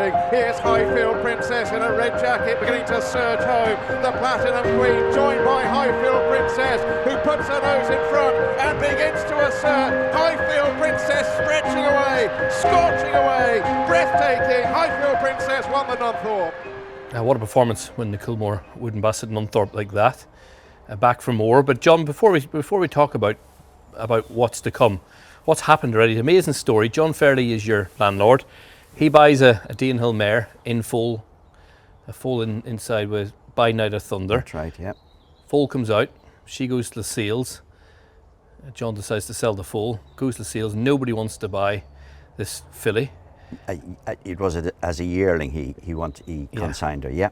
moving. Here's Highfield Princess in a red jacket beginning to surge home. The Platinum Queen joined by Highfield Princess, who puts her nose in front and begins to assert. Highfield Princess stretching away, scorching away, breathtaking. Highfield Princess won the Nunthorpe. What a performance when the Coolmore Wootton Bassett Nunthorpe like that. Back for more. But John, before we talk about what's to come, what's happened already, amazing story. John FAIRLEY is your landlord. He buys a Deanhill mare in full, a foal inside with By Night of Thunder. That's right, yeah. Foal comes out, she goes to the sales. John decides to sell the foal, goes to the sales. Nobody wants to buy this filly. It was as a yearling he consigned her, yeah.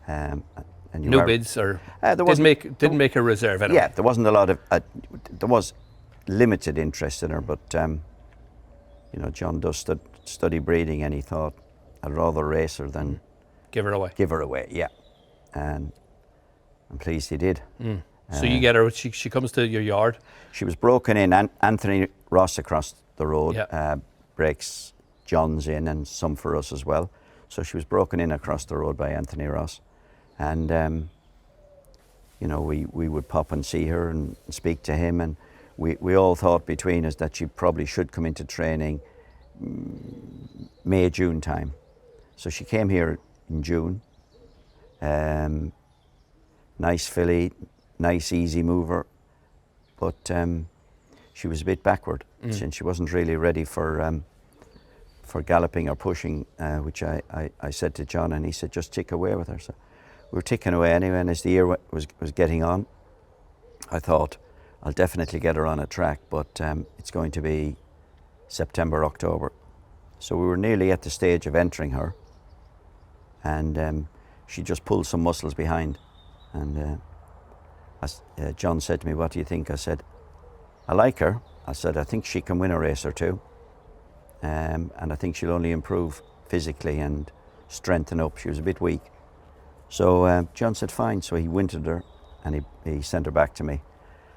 And no bids or didn't make a reserve anyway. Yeah, there wasn't a lot of there was limited interest in her, but you know, John does study breeding, and he thought I'd rather race her than give her away. Give her away, yeah. And I'm pleased he did. So you get her. She comes to your yard. She was broken in. Anthony Ross across the road breaks John's in, and some for us as well. So she was broken in across the road by Anthony Ross, and you know, we would pop and see her and speak to him, and we all thought between us that she probably should come into training May, June time. So she came here in June. Nice filly, nice easy mover, but she was a bit backward since she wasn't really ready for galloping or pushing, which I said to John, and he said just tick away with her. So we were ticking away anyway, and as the year was getting on, I thought I'll definitely get her on a track, but it's going to be September, October. So we were nearly at the stage of entering her, and she just pulled some muscles behind. And John said to me, what do you think? I said, I like her. I said, I think she can win a race or two. And I think she'll only improve physically and strengthen up. She was a bit weak. So John said, fine. So he wintered her, and he sent her back to me.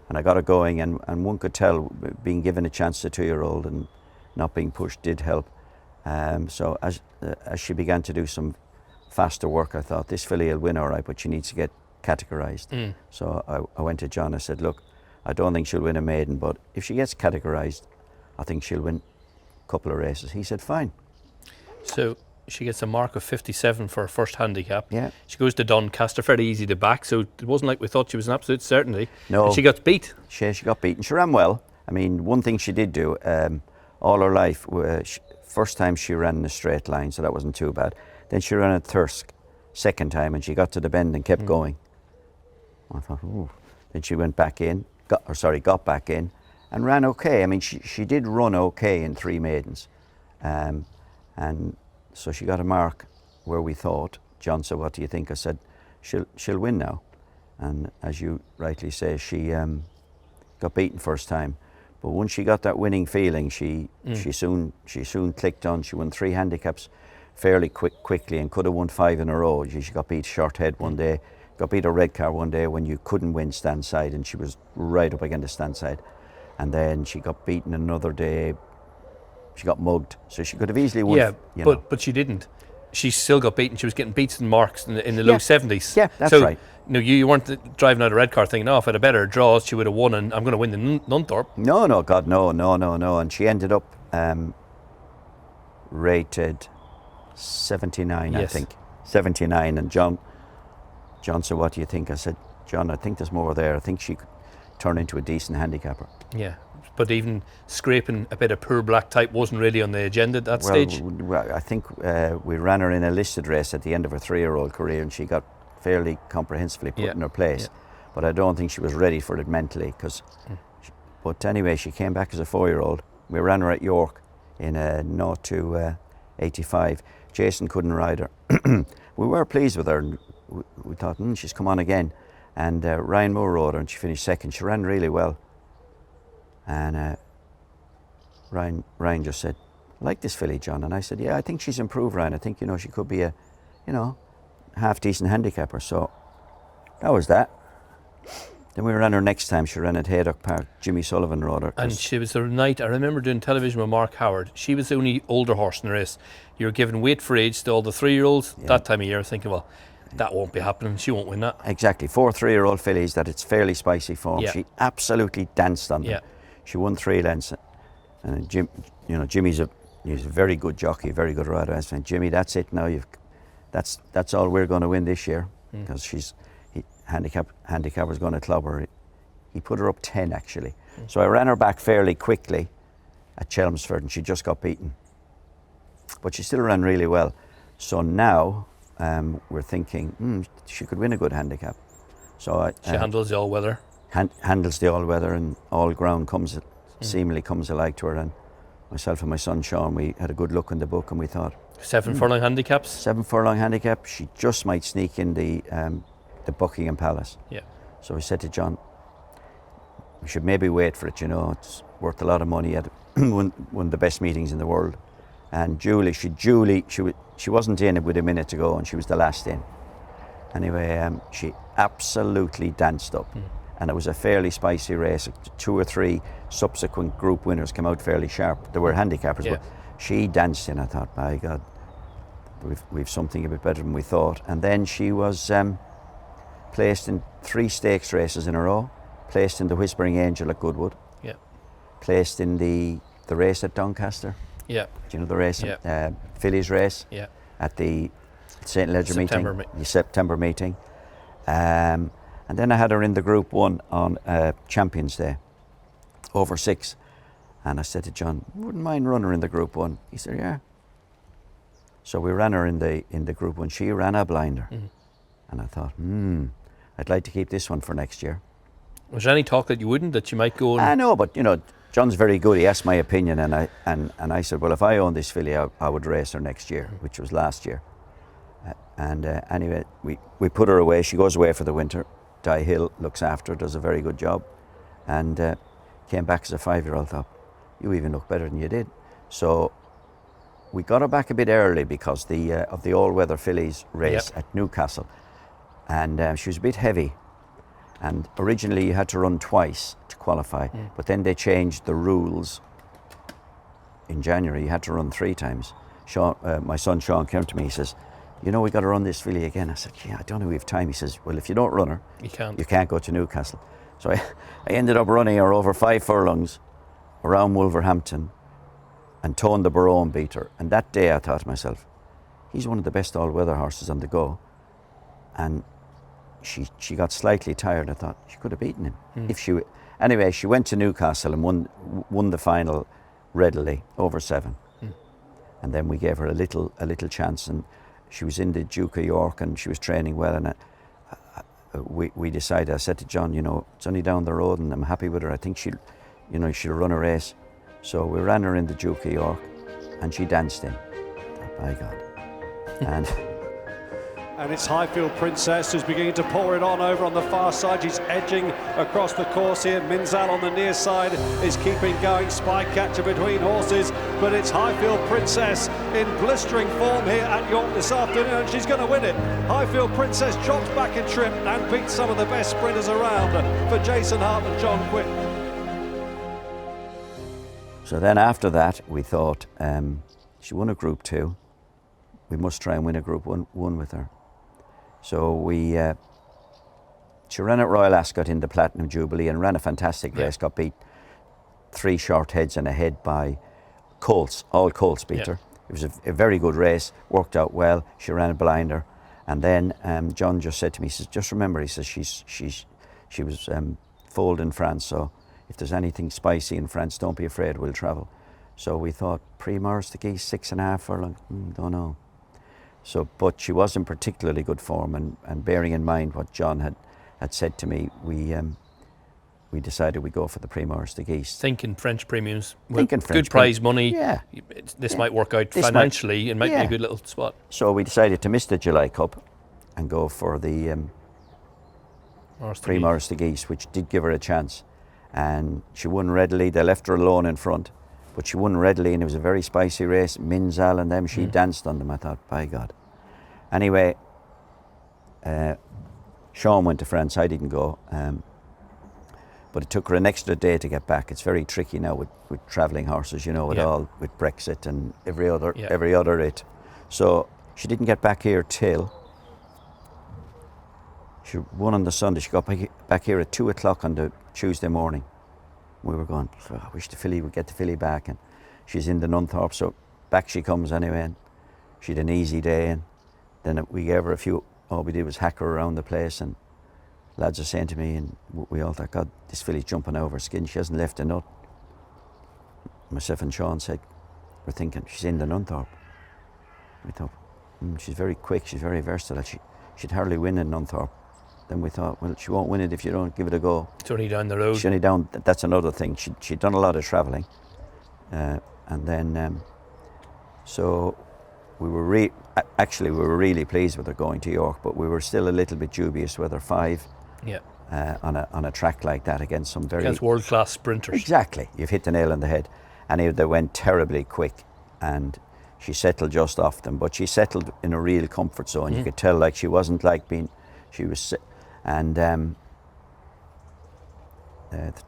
And I got her going, and one could tell being given a chance to 2-year-old and not being pushed did help. So as she began to do some faster work, I thought this filly will win all right, but she needs to get categorised. So I went to John. I said, look, I don't think she'll win a maiden, but if she gets categorised, I think she'll win a couple of races. He said, fine. So she gets a mark of 57 for her first handicap. Yeah. She goes to Doncaster, fairly easy to back, so it wasn't like we thought she was an absolute certainty. No. And she got beat. She got beaten. She ran well. I mean, one thing she did do, all her life, first time she ran in a straight line, so that wasn't too bad. Then she ran at Thirsk, second time, and she got to the bend and kept going. I thought, ooh. Then she went back in, got back in, and ran okay. I mean, she did run okay in 3 maidens. And so she got a mark where we thought. John said, what do you think? I said, she'll win now. And as you rightly say, she got beaten first time. But once she got that winning feeling, she soon clicked on. She won 3 handicaps fairly quickly, and could have won 5 in a row. She got beat short head one day, got beat a Redcar one day when you couldn't win stand side, and she was right up against stand side. And then she got beaten another day. She got mugged, so she could have easily won. Yeah, but she didn't. She still got beaten. She was getting beats and marks in the low 70s. Yeah, that's so, right. You weren't driving out a Redcar thinking, oh, if I had a better draws, she would have won, and I'm going to win the Nunthorpe. No, God, no. And she ended up rated 79, I think. 79. And John said, what do you think? I said, John, I think there's more there. I think she could turn into a decent handicapper. Yeah, but even scraping a bit of poor black type wasn't really on the agenda at that stage. Well, I think we ran her in a listed race at the end of her 3-year-old career, and she got fairly comprehensively put in her place. But I don't think she was ready for it mentally. But anyway, she came back as a 4-year-old. We ran her at York in a 0 to 85. Jason couldn't ride her. We were pleased with her, and we thought, she's come on again. And Ryan Moore rode her, and she finished second. She ran really well. And Ryan just said, I like this filly, John. And I said, yeah, I think she's improved, Ryan. I think, she could be a, half-decent handicapper. So that was that. Then we ran her next time. She ran at Haydock Park. Jimmy Sullivan rode her. And she was the night, I remember doing television with Mark Howard. She was the only older horse in the race. You were giving weight for age to all the 3-year-olds that time of year, thinking, well, that won't be happening. She won't win that. Exactly. 4 3-year-old fillies that it's fairly spicy form. Yeah. She absolutely danced on them. Yeah. She won 3 lengths. And Jimmy's he's a very good jockey, very good rider. I said, Jimmy, that's it now. That's all we're going to win this year, because Handicap was going to club her. He put her up 10 actually. So I ran her back fairly quickly at Chelmsford, and she just got beaten. But she still ran really well. So now we're thinking she could win a good handicap. So she handles the all-weather. Handles the all-weather, and all ground seemingly comes alike to her. And myself and my son Sean, we had a good look in the book, and we thought 7 furlong handicaps. 7 furlong handicap. She just might sneak in the Buckingham Palace. Yeah. So we said to John, we should maybe wait for it. It's worth a lot of money. At one of the best meetings in the world. And Julie, she wasn't in it with a minute to go, and she was the last in. Anyway, she absolutely danced up. And it was a fairly spicy race. 2 or 3 subsequent group winners came out fairly sharp. They were handicappers, but she danced in. I thought, my God, we've something a bit better than we thought. And then she was placed in 3 stakes races in a row. Placed in the Whispering Angel at Goodwood. Yeah. Placed in the race at Doncaster. Yeah. Do you know the race? Yeah. Fillies race. Yeah. At the St. Ledger the September meeting. And then I had her in the Group 1 on Champions Day, over 6. And I said to John, wouldn't mind running her in the Group 1. He said, yeah. So we ran her in the Group 1. She ran a blinder. And I thought, I'd like to keep this one for next year. Was there any talk that you wouldn't, that you might go? I know, but John's very good. He asked my opinion, and I said, well, if I owned this filly, I would race her next year, which was last year. Anyway, we put her away. She goes away for the winter. Di Hill looks after her, does a very good job, and came back as a 5-year-old. Thought, you even look better than you did. So we got her back a bit early because of the all-weather fillies race at Newcastle, and she was a bit heavy. And originally you had to run twice to qualify, but then they changed the rules. In January you had to run 3 times. Sean, my son Sean came to me, he says, we got to run this filly again. I said, I don't know if we have time. He says, well, if you don't run her, you can't go to Newcastle. So I ended up running her over 5 furlongs around Wolverhampton, and Tone the Barone beat her. And that day I thought to myself, he's one of the best all-weather horses on the go. And she got slightly tired. I thought she could have beaten him. Anyway, she went to Newcastle and won the final readily, over 7. And then we gave her a little chance, and she was in the Duke of York, and she was training well. And we decided. I said to John, it's only down the road, and I'm happy with her. I think she'll run a race. So we ran her in the Duke of York, and she danced in. By God, And it's Highfield Princess who's beginning to pour it on over on the far side. She's edging across the course here. Minzal on the near side is keeping going. Spy catcher between horses, but it's Highfield Princess in blistering form here at York this afternoon, and she's going to win it. Highfield Princess jogs back in trip and beats some of the best sprinters around for Jason Hart and John Quinn. So then after that, we thought she won a Group 2. We must try and win a Group 1 with her. So she ran at Royal Ascot in the Platinum Jubilee and ran a fantastic race, got beat 3 short heads and a head by Colts. All Colts beat her. It was a very good race, worked out well. She ran a blinder. And then John just said to me, he says, just remember, he says, she was foaled in France, so if there's anything spicy in France, don't be afraid, we'll travel. So we thought, Prix the Geese, 6.5 furlong, don't know. So, but she was in particularly good form, and bearing in mind what John had said to me, we decided we'd go for the Prix the Geese. Thinking French premiums, good prize money. Yeah, this might work out financially. It might be a good little spot. So we decided to miss the July Cup and go for the Prix the Geese, which did give her a chance. And she won readily. They left her alone in front, but she won readily, and it was a very spicy race. Minzal and them, she danced on them. I thought, by God. Anyway, Sean went to France. I didn't go. But it took her an extra day to get back. It's very tricky now with travelling horses, you know, with Brexit and every other it. So she didn't get back here till she won on the Sunday. She got back here at 2 o'clock on the Tuesday morning. We were going, I wish the filly would get the filly back, and she's in the Nunthorpe, so back she comes anyway. And she had an easy day, and then we gave her a few. All we did was hack her around the place, and lads are saying to me, and we all thought, God, this filly's jumping over her skin. She hasn't left a nut. Myself and Sean said, we're thinking she's in the Nunthorpe. We thought, she's very quick, she's very versatile. She'd hardly win in Nunthorpe. Then we thought, well, she won't win it if you don't give it a go. It's only down the road. She's only down. That's another thing. She'd done a lot of travelling, and then so we were really pleased with her going to York, but we were still a little bit dubious whether 5 on a track like that against some very world-class sprinters. Exactly, you've hit the nail on the head. And they went terribly quick, and she settled just off them, but she settled in a real comfort zone. You could tell, like, she wasn't like being. She was. And the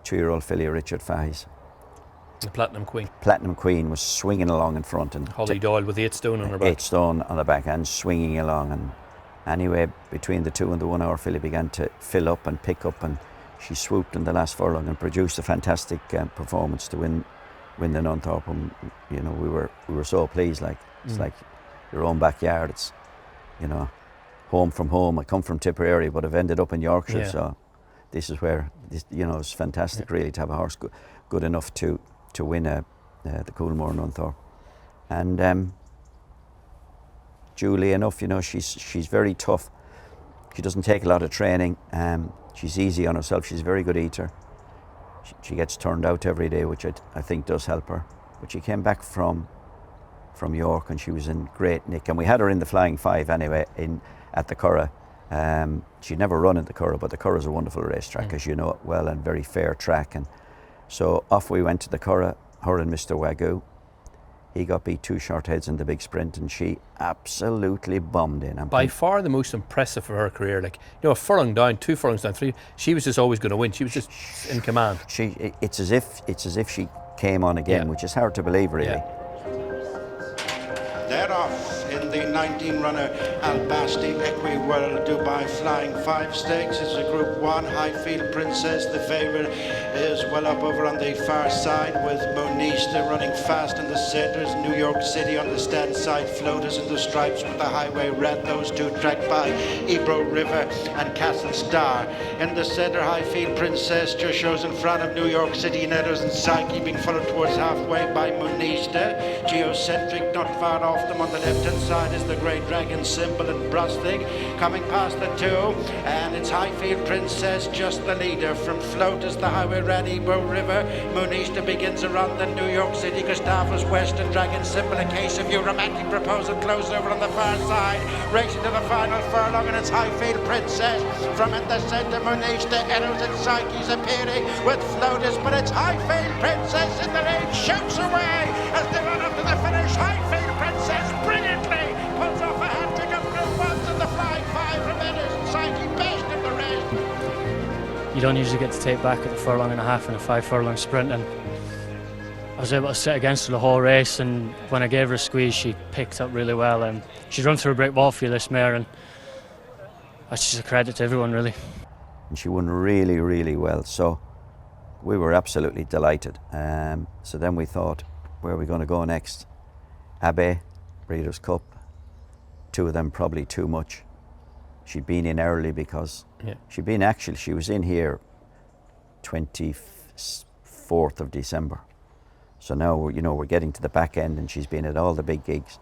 2-year-old filly, Richard Fahey's, the Platinum Queen. Platinum Queen was swinging along in front, and Holly Doyle with 8 stone on her back. 8 stone on the back and swinging along. And anyway, between the 2 and the 1 hour, filly began to fill up and pick up, and she swooped in the last furlong and produced a fantastic performance to win the Nunthorpe. And you know, we were so pleased. Like, it's like your own backyard. It's, you know, home from home. I come from Tipperary, but I've ended up in Yorkshire, so this is where you know, it's fantastic really to have a horse good enough to win the Coolmore Nunthorpe. And duly enough, you know, she's very tough. She doesn't take a lot of training. She's easy on herself. She's a very good eater. She gets turned out every day, which I think does help her. But she came back from York, and she was in great nick. And we had her in the Flying 5 anyway at the Curragh. She'd never run in the Curragh, but the Curragh's a wonderful racetrack, as you know it well, and very fair track. And so off we went to the Curragh, her and Mr. Wagyu. He got beat 2 short heads in the big sprint, and she absolutely bombed in. And by far the most impressive of her career. Like, you know, a furlong down, 2 furlongs down, 3. She was just always going to win. She was just in command. It's as if she came on again, which is hard to believe, really. They're off in the 19-runner Albasti Equi-World Dubai Flying 5 Stakes. It's a Group 1 Highfield Princess. The favourite is well up over on the far side with Monista running fast in the centres. New York City on the stand side. Floaters in the stripes with the Highway Red. Those 2 tracked by Ebro River and Castle Star. In the centre, Highfield Princess just shows in front of New York City. Netters and Psyche being followed towards halfway by Monista. Geocentric not far off them on the left-hand side is the Grey Dragon symbol and Brustig coming past the 2, and it's Highfield Princess just the leader. From Floaters, the Highway Red, Ebro River. Monista begins around the New York City. Gustavus West and Dragon symbol. A case of your romantic proposal close over on the far side, racing to the final furlong, and it's Highfield Princess from in the centre. Monista, Eros and Psyche's appearing with Floaters, but it's Highfield Princess in the lead, shoots away as they run up to the finish. Highfield Princess brilliantly pulls off a hat-trick of Group 1s in the Flying 5 from Eros and Psyche, best of the race. You don't usually get to take back at the furlong and a half in a 5 furlong sprint, and I was able to sit against her the whole race, and when I gave her a squeeze she picked up really well, and she's run through a brick wall for you, this mare, and that's just a credit to everyone really. And she won really, really well, so we were absolutely delighted. So then we thought, where are we going to go next? Abbey, Breeders' Cup, 2 of them probably too much. She'd been in early because she was in here 24th of December. So now we're getting to the back end, and she's been at all the big gigs.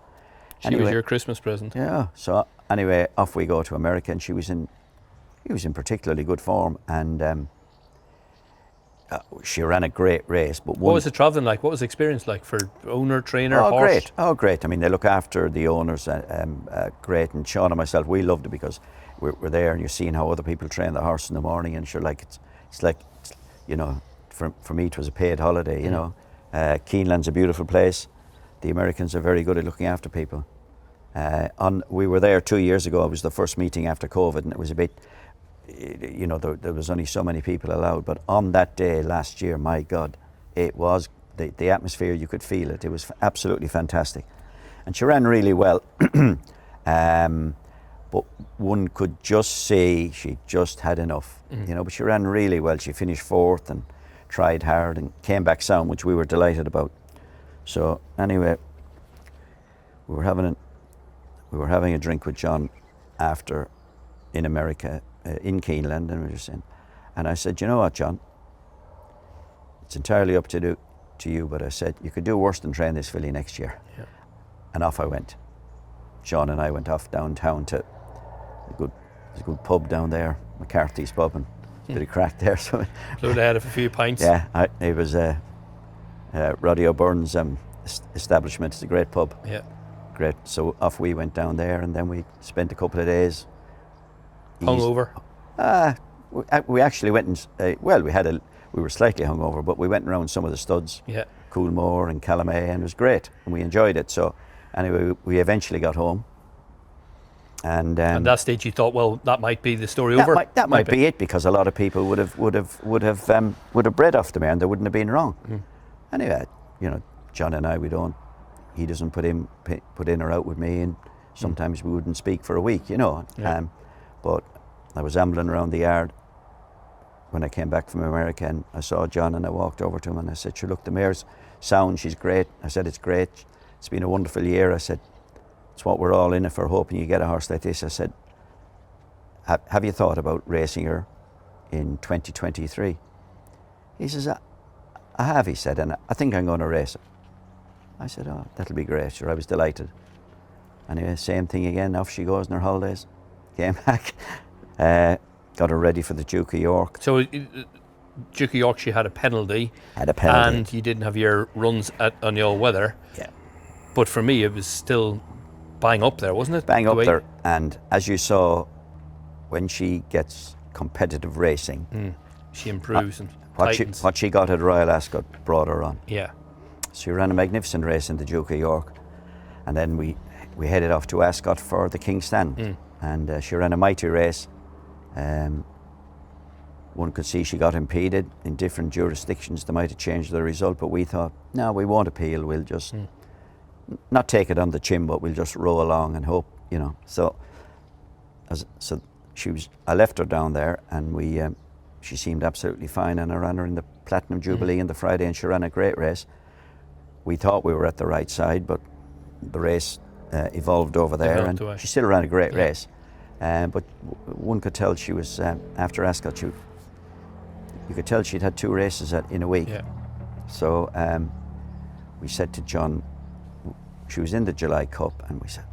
She was your Christmas present. Yeah. So anyway, off we go to America, and he was in particularly good form, and she ran a great race. But what was the travelling like? What was the experience like for owner, trainer, horse? Great. I mean, they look after the owners, great. And Sean and myself, we loved it because we're there, and you're seeing how other people train the horse in the morning, and sure, like it's like, you know, for me it was a paid holiday. You know, Keeneland's a beautiful place. The Americans are very good at looking after people. We were there 2 years ago. It was the first meeting after COVID, and it was a bit. you know, there was only so many people allowed. But on that day last year, my God, it was the atmosphere. You could feel it. It was absolutely fantastic, and she ran really well. But one could just see she just had enough, you know. But she ran really well. She finished 4th and tried hard and came back sound, which we were delighted about. So anyway, we were having a drink with John after in America, in Keeneland, and we were just saying, and I said, you know what, John, it's entirely up to you, but I said you could do worse than train this filly next year. Yeah. And off I went. John and I went off downtown to there's a good pub down there, McCarthy's pub, and a bit of crack there. So Flew ahead of a few pints. yeah, it was Roddy O'Byrne's establishment. It's a great pub. Yeah. Great. So off we went down there, and then we spent a couple of days. Hungover. We actually went and we were slightly hungover, but we went around some of the studs. Yeah. Coolmore and Calamay, and it was great, and we enjoyed it. So anyway, we eventually got home. And at that stage, you thought, well, that might be the story over. That might be it, because a lot of people would have bred off the mare, and they wouldn't have been wrong. Anyway, you know, John and I, he doesn't put in or out with me, and sometimes we wouldn't speak for a week, you know. Yeah. But I was ambling around the yard when I came back from America, and I saw John, and I walked over to him and I said, sure, look, the mare's sound, she's great. I said, it's great. It's been a wonderful year. I said, it's what we're all in it for, hoping you get a horse like this. I said, have you thought about racing her in 2023? He says, I have, he said, and I think I'm going to race her. I said, oh, that'll be great. Sure, I was delighted. Anyway, same thing again. Off she goes in her holidays. Came back, got her ready for the Duke of York. So Duke of York, she had a penalty. And you didn't have your runs on the all weather. Yeah. But for me, it was still bang up there, wasn't it? Bang up there. And as you saw, when she gets competitive racing, she improves and what she got at Royal Ascot brought her on. Yeah. So she ran a magnificent race in the Duke of York, and then we headed off to Ascot for the King's Stand, and she ran a mighty race. One could see she got impeded in different jurisdictions. They might have changed the result, but we thought, no, we won't appeal. We'll just not take it on the chin, but we'll just row along and hope, you know. So I left her down there, and she seemed absolutely fine, and I ran her in the Platinum Jubilee on the Friday, and she ran a great race. We thought we were at the right side, but the race evolved over there, and she still ran a great race. But one could tell she was, after Ascot, you could tell she'd had 2 races in a week. Yeah. So we said to John, she was in the July Cup, and we said,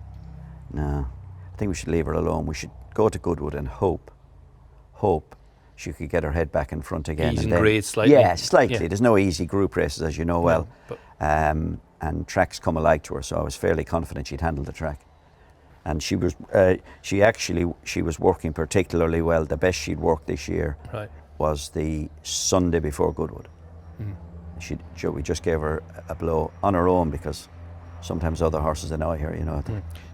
no, I think we should leave her alone. We should go to Goodwood and hope she could get her head back in front again. Ease and grade slightly. Yeah, slightly. Yeah. There's no easy group races, as you know well. And tracks come alike to her, so I was fairly confident she'd handle the track. And she was working particularly well. The best she'd worked this year was the Sunday before Goodwood. We just gave her a blow on her own, because sometimes other horses annoy her, you know.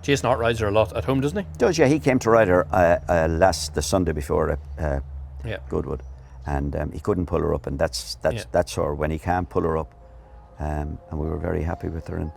Jason Hart rides her a lot at home, doesn't he? Does, yeah. He came to ride her the Sunday before Goodwood, and he couldn't pull her up, and that's her when he can't pull her up. And we were very happy with her. And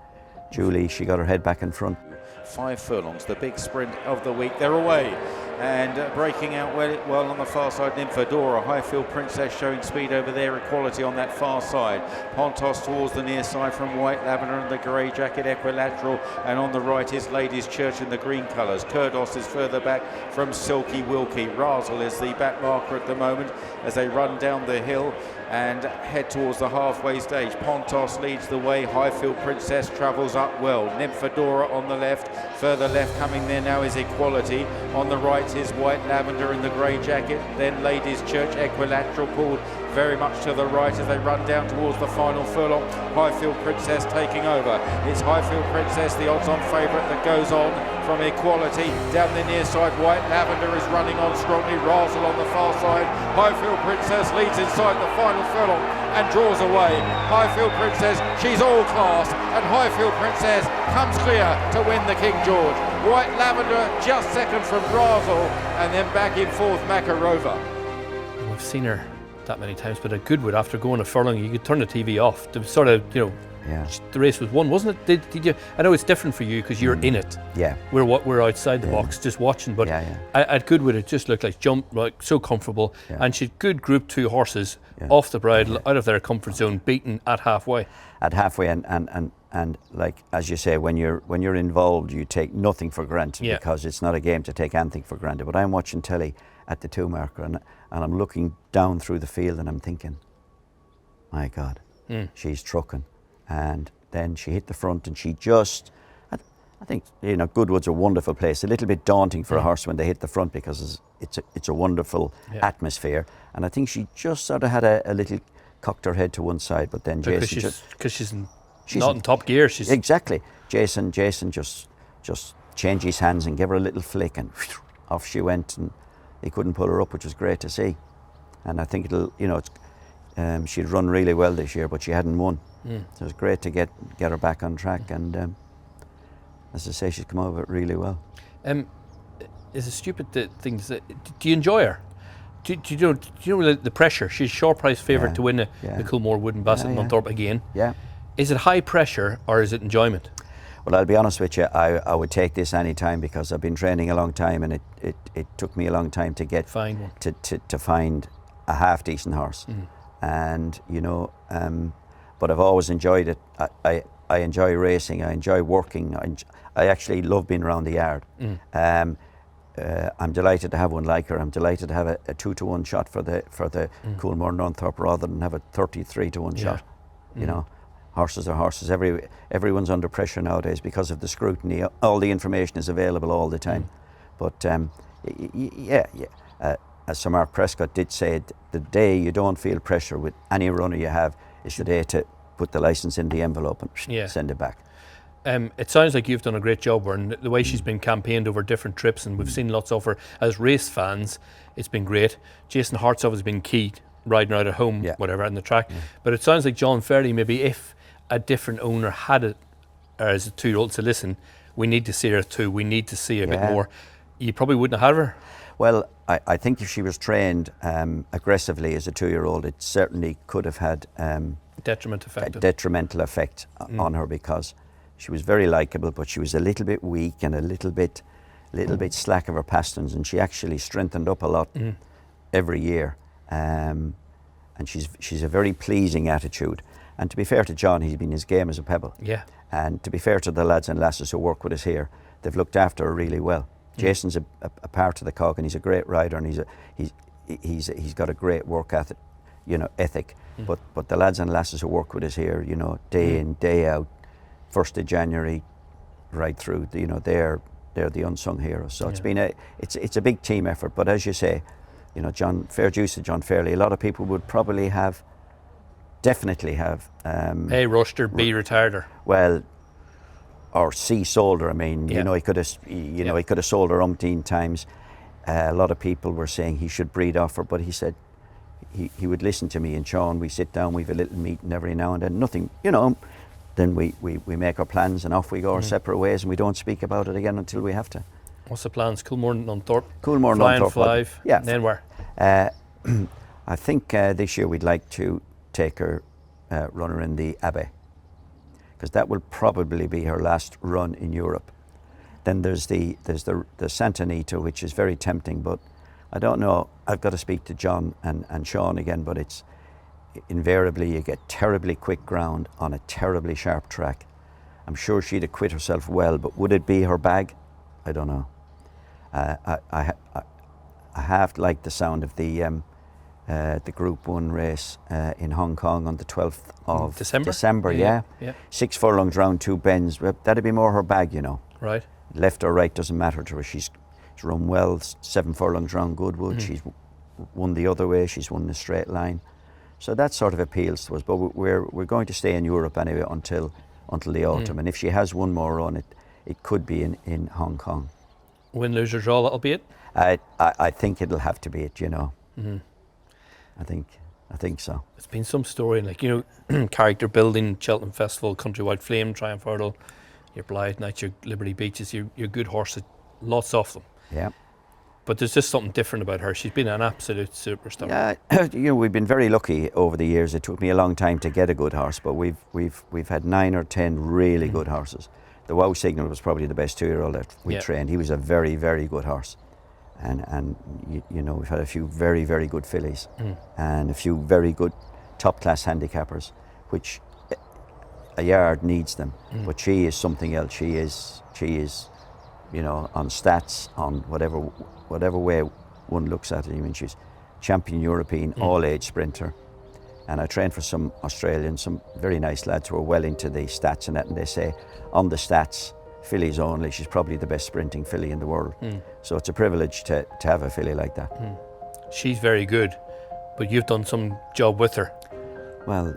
Julie, she got her head back in front. 5 furlongs, the big sprint of the week. They're away, and breaking out well on the far side, Nymphadora. Highfield Princess showing speed over there, equality on that far side. Pontos towards the near side from White Lavender and the grey jacket equilateral, and on the right is Ladies Church in the green colours. Kurdos is further back from Silky Wilkie. Razel is the back marker at the moment as they run down the hill and head towards the halfway stage. Pontos leads the way. Highfield Princess travels up well. Nymphadora on the left. Further left coming there now is Equality. On the right is White Lavender in the grey jacket. Then Ladies Church equilateral pulled very much to the right as they run down towards the final furlong. Highfield Princess taking over. It's Highfield Princess, the odds-on favourite, that goes on from Equality. Down the near side, White Lavender is running on strongly. Razel on the far side. Highfield Princess leads inside the final furlong and draws away. Highfield Princess, she's all class, and Highfield Princess comes clear to win the King George. White Lavender just second from Brazel, and then back in fourth, Makarova. We've seen her that many times, but at Goodwood, after going a furlong, you could turn the TV off. The sort of, the race was won, wasn't it? Did you? I know it's different for you because you're in it. Yeah. We're outside the box just watching, but at Goodwood it just looked like so comfortable, and she had good Group 2 horses off the bridle, out of their comfort zone, beaten at halfway. At halfway, and like as you say, when you're involved, you take nothing for granted because it's not a game to take anything for granted. But I'm watching telly at the 2 marker, and I'm looking down through the field, and I'm thinking, my God, she's trucking. And then she hit the front, and she just, I think, Goodwood's a wonderful place. A little bit daunting for a horse when they hit the front because it's a wonderful atmosphere. And I think she just sort of had a little cocked her head to one side, but then Jason because she's not in top gear. She's exactly. Jason just changed his hands and gave her a little flick, and off she went, and he couldn't pull her up, which was great to see. And I think it'll, she'd run really well this year, but she hadn't won. So it was great to get her back on track, and as I say, she's come over it really well. Is it stupid things that do you enjoy her? Do you know the pressure? She's short price favourite to win the Coolmore, Wootton, Bassett, Nunthorpe again. Yeah. Is it high pressure or is it enjoyment? Well, I'll be honest with you, I would take this any time because I've been training a long time, and it took me a long time to find one. To find a half decent horse. And but I've always enjoyed it. I enjoy racing, I enjoy working, I actually love being around the yard. I'm delighted to have one like her. I'm delighted to have a 2-to-1 shot for the Coolmore Nunthorpe rather than have a 33-to-1 shot. Horses are horses. Everyone's under pressure nowadays because of the scrutiny. All the information is available all the time. But as Sir Mark Prescott did say, the day you don't feel pressure with any runner you have is the day to put the licence in the envelope and send it back. It sounds like you've done a great job, and the way she's been campaigned over different trips, and we've seen lots of her as race fans. It's been great. Jason Hartsoff has been key, riding out at home, whatever, on the track. But it sounds like John Fairley, maybe if a different owner had it as a 2-year-old, to listen, we need to see her too, we need to see a bit more. You probably wouldn't have her. Well, I think if she was trained aggressively as a 2-year-old, it certainly could have had a detrimental effect on her, because she was very likeable, but she was a little bit weak and a little bit slack of her pasterns, and she actually strengthened up a lot every year. And she's a very pleasing attitude. And to be fair to John, he's been his game as a pebble. Yeah. And to be fair to the lads and lasses who work with us here, they've looked after her really well. Jason's a part of the cog, and he's a great rider, and he's got a great work ethic, ethic. But the lads and lasses who work with us here, day in, day out, 1st of January, right through, they're the unsung heroes. So it's a big team effort. But as you say, fair dues to John Fairley. A lot of people would probably definitely have A, rushed her, B, retired her. Well, or C, sold her. I mean, he could have, he could have sold her umpteen times. A lot of people were saying he should breed off her, but he said he would listen to me and Sean. We sit down, we have a little meeting every now and then. Nothing, Then we make our plans and off we go our separate ways, and we don't speak about it again until we have to. What's the plans? Coolmore, Nunthorpe? Coolmore, Nunthorpe. Five. Yeah. And then where? I think this year we'd like to take her runner in the Abbey, because that will probably be her last run in Europe. Then there's the Santa Anita, which is very tempting, but I don't know. I've got to speak to John and Sean again, but it's invariably you get terribly quick ground on a terribly sharp track. I'm sure she'd acquit herself well, but would it be her bag? I don't know. I have liked the sound of the Group 1 race in Hong Kong on the 12th of December. Yeah. 6 furlongs round 2 bends. That'd be more her bag, Right. Left or right doesn't matter to her. She's run well. 7 furlongs round Goodwood. She's won the other way. She's won the straight line. So that sort of appeals to us. But we're going to stay in Europe anyway until the autumn. And if she has one more run, it could be in Hong Kong. Win, lose or draw, that'll be it? I think it'll have to be it, I think so. It's been some story, like, character building, Cheltenham Festival, Countrywide Flame, Triumph Hurdle, your Blythe Knights, your Liberty Beaches, your good horses, lots of them. Yeah. But there's just something different about her. She's been an absolute superstar. Yeah, you know, we've been very lucky over the years. It took me a long time to get a good horse, but we've had 9 or 10 really good horses. The Wow Signal was probably the best 2-year-old that we trained. He was a very, very good horse. And you know, we've had a few very, very good fillies and a few very good top-class handicappers, which a yard needs them. But she is something else. She is, you know, on stats, on whatever way one looks at it. I mean, she's champion European all-age sprinter. And I trained for some Australians, some very nice lads who are well into the stats and that, and they say, on the stats, fillies only, she's probably the best sprinting filly in the world. So it's a privilege to have a filly like that. She's very good, but you've done some job with her. Well,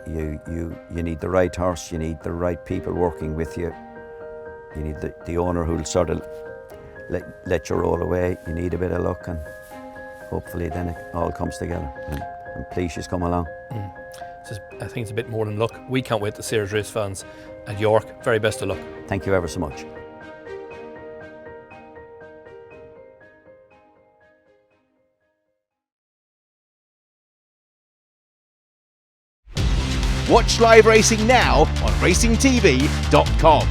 you need the right horse, you need the right people working with you. You need the owner who'll sort of let you roll away. You need a bit of luck, and hopefully then it all comes together. And please, she's come along. I think it's a bit more than luck. We can't wait to see her as race fans at York. Very best of luck. Thank you ever so much. Watch live racing now on racingtv.com.